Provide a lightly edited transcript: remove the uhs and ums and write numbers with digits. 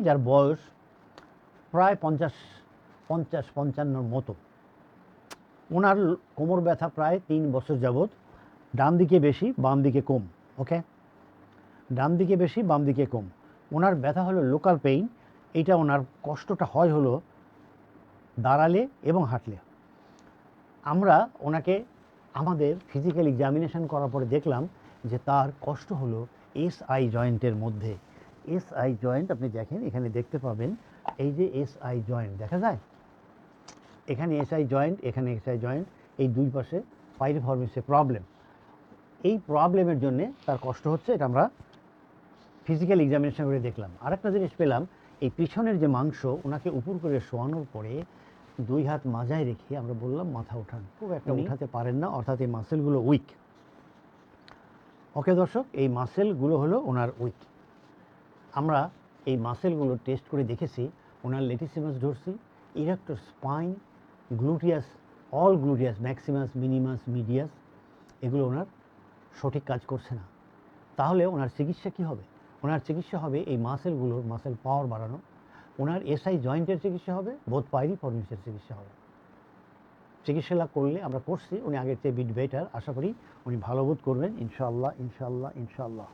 যার বয়স প্রায় 50-55 মতো, ওনার কোমর ব্যথা প্রায় 3 বছর যাবৎ, ডান দিকে বেশি বাম দিকে কম। ওকে, ডান দিকে বেশি বাম দিকে কম। ওনার ব্যথা হলো লোকাল পেইন। এইটা ওনার কষ্টটা হয় হলো দাঁড়ালে এবং হাঁটলে। আমরা ওনাকে আমাদের ফিজিক্যাল এক্সামিনেশন করার পরে দেখলাম যে তার কষ্ট হলো এসআই জয়েন্টের মধ্যে। এসআই জয়েন্ট আপনি দেখেন, এখানে দেখতে পাবেন এই যে এসআই জয়েন্ট দেখা যায়, এখানে এসআই জয়েন্ট, এখানে এসআই জয়েন্ট, এই দুই পাশে পাইরিফর্মিসের প্রবলেম। এই প্রবলেমের জন্যে তার কষ্ট হচ্ছে, এটা আমরা ফিজিক্যাল এক্সামিনেশন করে দেখলাম। আরেকটা জিনিস পেলাম, এই পিছনের যে মাংস, ওনাকে উপর করে শোয়ানোর পরে 2 হাত মাজায় রেখে আমরা বললাম মাথা ওঠান, খুব একটা উঠাতে পারেন না, অর্থাৎ এই মাসেলগুলো উইক। ওকে দর্শক, এই মাসেলগুলো হলো ওনার উইক। আমরা এই মাসেলগুলো টেস্ট করে দেখেছি, ওনার latissimus dorsi, erector spine, gluteus, all gluteus, maximus, minimus, medius, এগুলো ওনার সঠিক কাজ করছে না। তাহলে ওনার চিকিৎসা কী হবে? ওনার চিকিৎসা হবে এই মাসেলগুলোর মাসেল পাওয়ার বাড়ানো। ওনার এসআই জয়েন্টের চিকিৎসা হবে, বোথ পাইরিফর্মিসের চিকিৎসা হবে। চিকিৎসা করলে আমরা করছি, উনি আগের চেয়ে বিট বেটার। আশা করি উনি ভালো বোধ করবেন ইনশাআল্লাহ, ইনশাআল্লাহ, ইনশাআল্লাহ।